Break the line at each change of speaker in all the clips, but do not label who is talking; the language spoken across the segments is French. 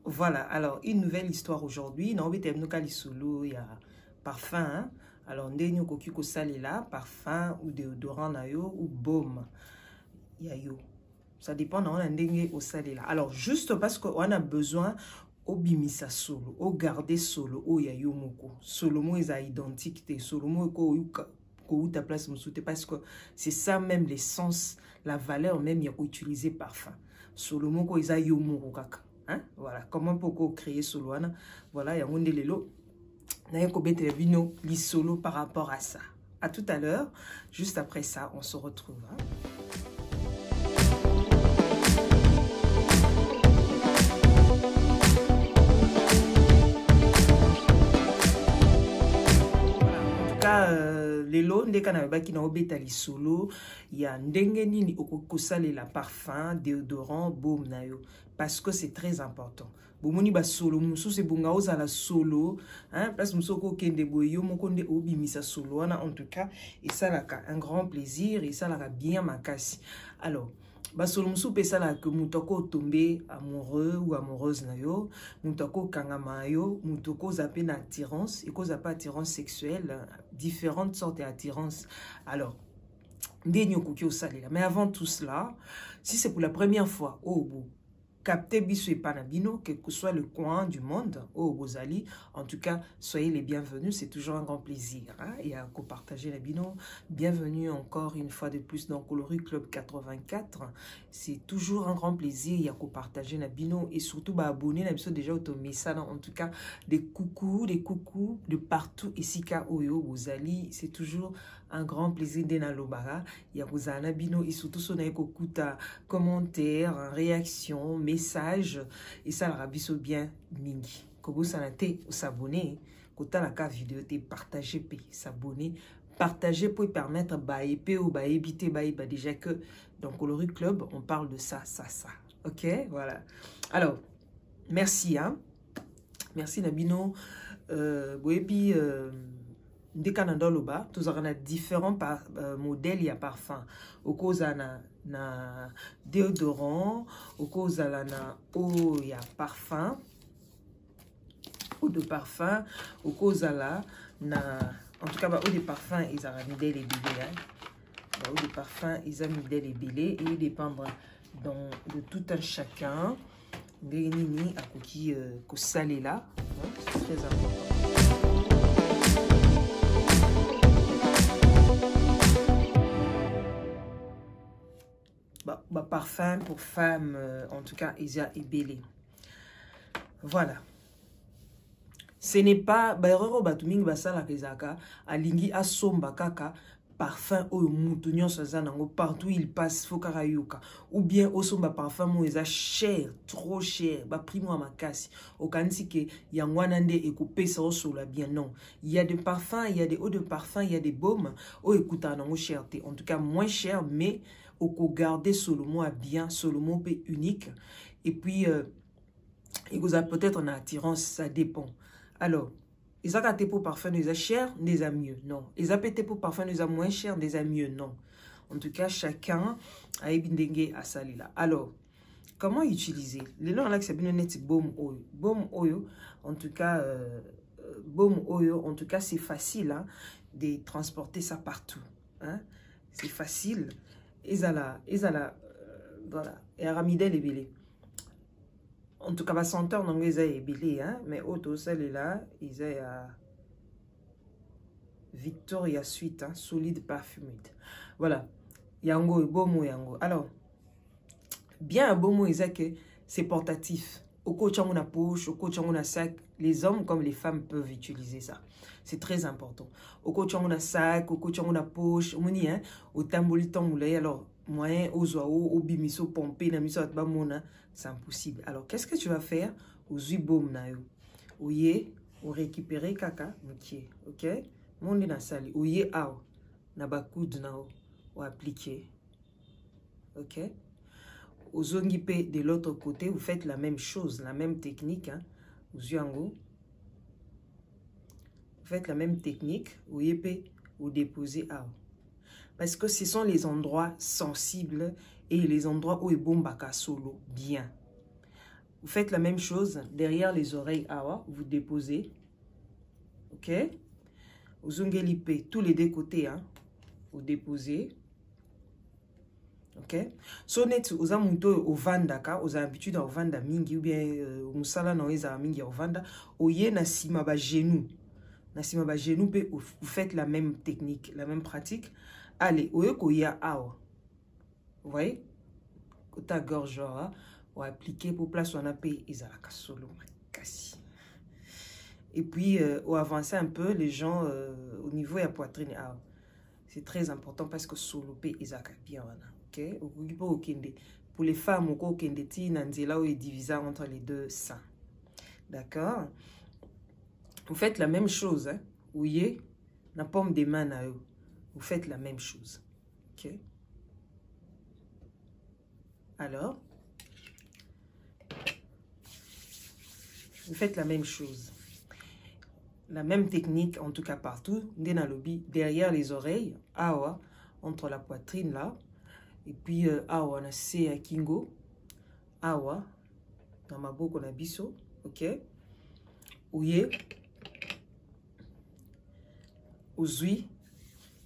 Voilà, alors une nouvelle histoire aujourd'hui. Non, mais solo, il y a parfum. Hein? Alors, ndenyo koki ko salela, parfum ou déodorant na yo ou baume. Ya yo. Ça dépend on a ndenge au salela. Alors, juste parce qu'on a besoin au bimisa solo, au garder solo, au ya yo moko. Solo mo est identique, solo mo ko ta place moussoute parce que c'est ça même l'essence, la valeur même il y a utilisé parfum. Solo moko est yo moko kaka. Hein? Voilà, comment pour créer solo. Voilà, il y a un lelo. Li solo par rapport à ça. À tout à l'heure. Juste après ça, on se retrouve. Hein? Lelo ndeka na baki na obeta li solo ya ndenge nini okosale la parfum déodorant baume na yo parce que c'est très important. Bomoni ba solo musu se bunga ozala solo hein place musu ko kende boyo moko nde obimisa solo wana en tout cas et ça là un grand plaisir et ça là bien makasi. Alors basolo musu pesa la que mutoko tomber amoureux ou amoureuse na yo mutoko kangama yo mutoko zape na attirance et cause pas attirance sexuelle différentes sortes d'attirance. Alors ndenyo koki osalela mais avant tout cela si c'est pour la première fois captez biso et panabino, quel que soit le coin du monde, au Bozali. En tout cas, soyez les bienvenus, c'est toujours un grand plaisir. Hein? Et à co-partager la bino. Bienvenue encore une fois de plus dans Coloris Club 84. C'est toujours un grand plaisir, il y a co-partager la bino et surtout bah, abonner la biso déjà automé ça. En tout cas, des coucous de partout ici qu'à Oyo Bozali. C'est toujours un grand plaisir de Nalobara. Il y a Bozana bino et surtout son écoute commentaires, réactions, message et ça la rabiso bien mingi kobo sanate ou s'abonner kota la ka vidéo te partager s'abonner partager pour permettre ba épée ou ba éviter ba déjà que dans Coloris Club on parle de ça OK voilà alors merci hein merci Nabino boebi des Canada loba tous on a différents modèles il y a parfum au cause na déodorant au cause na eau il y a parfum eau de parfum au cause na en tout cas eau de parfum ils ont mis des bébés hein eau de parfum ils ont mis des bébés et il dépend de tout un chacun des nini à qui que salé là c'est très important. Parfum pour femmes, en tout cas, Isa et Bélé. Voilà. Ce n'est pas, alingi asomba kaka, parfum au moutonnion partout il passe, faut karayoka. Ou bien osomba parfum ou cher, trop cher, primo à ma casse. Au kansi que yangwanande et coupé ça au la bien non. Il y a des parfums, il y a des eaux de parfum, il y a des baumes. Oh écoute, non cherté. En tout cas, moins cher, mais au garder Solomon à bien, Solomon peut unique. Et puis, il vous a peut-être en attirance, ça dépend. Alors, ils ont gâté pour parfum, ils ont cher, ils ont mieux, non. Ils ont pété pour parfum, ils ont moins cher, ils ont mieux, non. En tout cas, chacun a une à salila. Alors, comment utiliser? Les noms là, c'est bien net, baume oyo. Baume oyo, en tout cas, c'est facile hein, de transporter ça partout. Hein? C'est facile. Voilà. Et Aramidel est belé. En tout cas, ma senteur non est belé, hein. Mais auto celle est là, ils est à Victoria Suite, hein, solide parfumé. Voilà. Yango et beau mot yango. Alors, bien un beau mot est que c'est portatif. Au coach on a poche, au coach on a sac. Les hommes comme les femmes peuvent utiliser ça. C'est très important. Au coach on a sac, au coach on a poche. On dit hein, au tamboliton moulay. Alors moyen aux oiseaux, au bimiso pompé, na miso atba mona, c'est impossible. Alors qu'est-ce que tu vas faire aux ubom na yo? Oye, ou récupérer kaka, ok? Monde na sali. Oye ao, na bakoud na o, ou appliquer, ok? Aux zongipé de l'autre côté, vous faites la même chose, la même technique. Hein? Aux yango, vous faites la même technique. Vous vous déposez à. Parce que ce sont les endroits sensibles et les endroits où il bombaka solo bien. Vous faites la même chose derrière les oreilles. Awa, vous déposez. Ok? Vous ongelipe tous les deux côtés. Hein? Vous déposez. Ok? So net, vous avez au vanda, vous avez l'habitude au vanda mingi, ou bien musala na weza mingi au vanda, ou ye na sima ba genou. Na sima ba genou, vous faites la même technique, la même pratique. Allez, ou yoko ya awa. Vous voyez? Côté gorge, on va appliquer pour place on a payé Isaraka solo. Et puis, on avance un peu les gens au niveau de la poitrine. Ah, c'est très important parce que solo payé Isaraka bien. Ok? Pour les femmes, on est divisé entre les deux seins. D'accord? Vous faites la même chose. Hein? Vous voyez? La paume des mains, vous faites la même chose. Ok? Alors, vous faites la même chose. La même technique, en tout cas partout. Derrière les oreilles, awa, entre la poitrine là. Et puis, awa, on a C kingo. Awa, dans ma bouche, on a biso. Ok? Ouye. Ozui.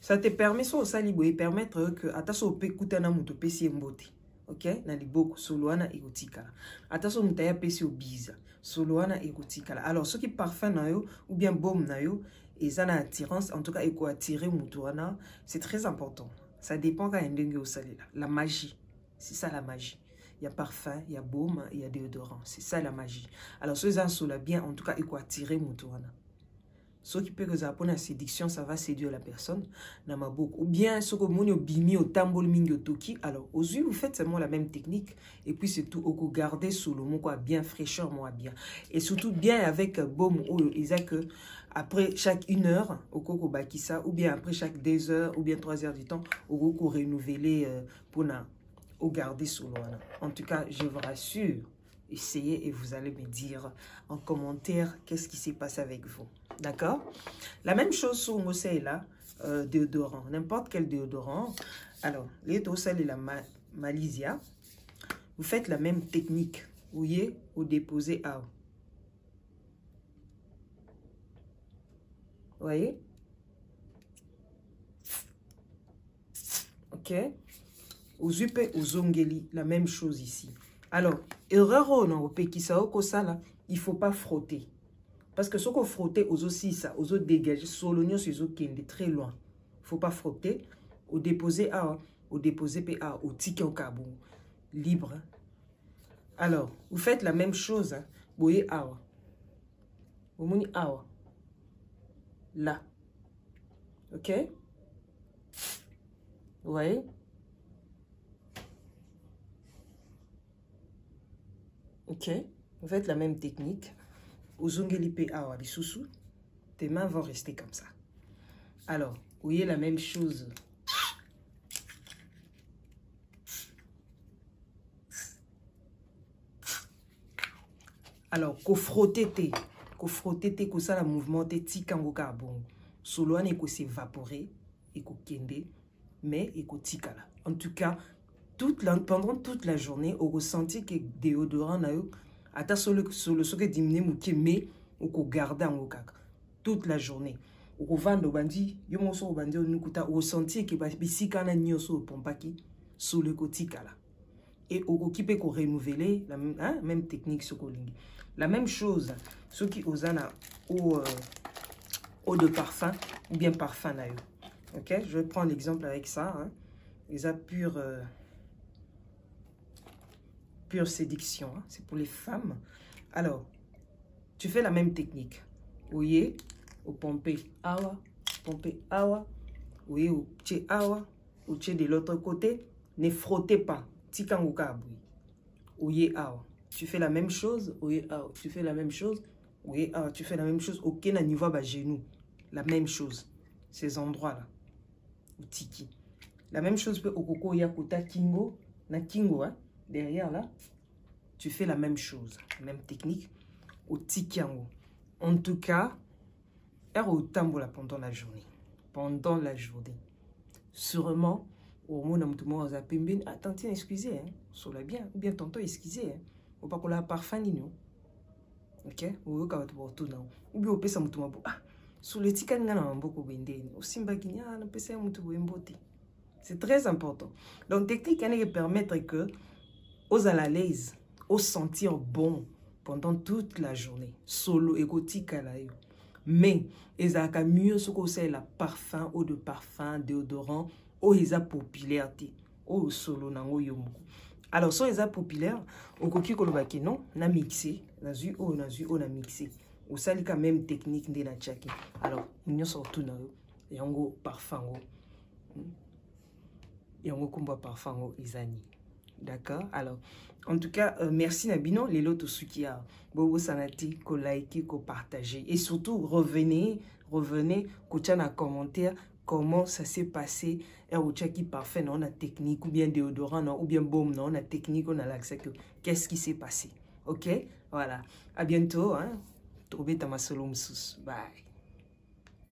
Ça te permet, ça libre, permettre que, attention, peut écouter un mouton, péci mbote. Ok, na liboko soloana egotikala. Attention mutaya pesi obiza. Soloana egotikala. Alors ce qui parfum na yo ou bien baume na yo et ça na attirance en tout cas eko attirer mutuana, c'est très important. Ça dépend quand ndenge au salé là. La magie. C'est ça la magie. Il y a parfum, il y a baume, il y a déodorant. C'est ça la magie. Alors ceux en sola bien en tout cas eko attirer mutuana. Ce qui peut que ça apprendre la séduction, ça va séduire la personne. Ou bien, ce que vous bimi au tambol mingi au toki. Alors, aux yeux, vous faites seulement la même technique. Et puis, c'est tout. Au garder sous le mot, quoi, bien fraîcheur, moi, bien. Et surtout, bien avec baume, ils ont que après chaque 1 heure, au coco bakisa, ou bien après chaque 2 heures, ou bien 3 heures du temps, au coco renouveler pour au garder sous le. En tout cas, je vous rassure. Essayez et vous allez me dire en commentaire qu'est-ce qui s'est passé avec vous. D'accord? La même chose sur Mosé là, déodorant. N'importe quel déodorant. Alors, les Tossel et la Malaysia, vous faites la même technique. Vous voyez, vous déposez à. Vous voyez? Ok? Aux Upe, aux Ongeli, la même chose ici. Alors, erreur au ça, il ne faut pas frotter. Parce que ce qu'on frotte aux aussi ça, aux autres dégager, solonio sur les autres qui est très loin. Il ne faut pas frotter. Au déposer A, au déposer PA, au ticket au cabou. Libre. Alors, vous faites la même chose. Vous voyez A. Vous voyez A. Là. Ok? Vous voyez? Ok? Vous faites la même technique. Aux ongelipe awa les sous-sous, tes mains vont rester comme ça. Alors, vous voyez la même chose. Alors, qu'on frotte, que ça, le mouvement, ti kangoka bon. Solo ane ko s'évaporer, et ko kende, mais et ko tikala. En tout cas, pendant toute la journée, on ressentit que déodorant na yo, ata solo ce que diminuer mouké, mais on ko garder en okaka toute la journée. On ko vendre bandi, yo mo so bandi on nukuta, on ressentit que bisika na nyoso pompaki solo ko tikala. Et on ko kipe ko renouveler la même technique sur kolingi. La même chose, ceux qui osent eau de parfum ou bien parfum na yo. Ok, je vais prendre l'exemple avec ça. Hein. Les pure séduction. Hein. C'est pour les femmes. Alors, tu fais la même technique. Oye, au pomper awa, oye, au tché awa, au tché de l'autre côté. Ne frottez pas. Tikanguka aboui. Oye awa. Tu fais la même chose. Oye awa. Tu fais la même chose. Oye awa. Tu fais la même chose. Ok, na niveau bas genou. La même chose. Ces endroits-là. Tiki. La même chose peut au coco yakuta kingo. Na kingo, hein. Derrière là. Tu fais la même chose. Même technique. Au tikiango. En tout cas, au tambola pendant la journée. Pendant la journée. Sûrement, au moment où tu m'as appelé, attends, excusez, hein. Sur la bien. Ou bien tonton, excusez, hein. opakola parfum nino. Ok, ou ka watu botu na ubi opesa mutu mabo solo etika nga na maboko bendeni osimbaki ni na pesa mutu boembote. C'est très important. Donc technique qui permettre que aux à l'aise, aux sentir bon pendant toute la journée. Solo égotique la yo. Mais ils a mieux ce qu'on sait la parfum eau de parfum déodorant ou ils a popularité au solo nango yomo. Alors so ils a populaire au koki kolobaki non na mixé na zu o na mixé. Ou sali quand même technique de na chaki. Alors nous surtout na yo yango parfum yango kumba parfum izani. D'accord? Alors, en tout cas, merci Nabino, les lots qui a bobo sanati, ko like, ko partager. Et surtout, revenez, kocha na commentaire comment ça s'est passé. Et au qui parfait, non, la technique, ou bien déodorant, non, ou bien baume, non, la technique, on a l'accès que qu'est-ce qui s'est passé. Ok? Voilà. À bientôt, hein? Trouver ta masolo msous. Bye.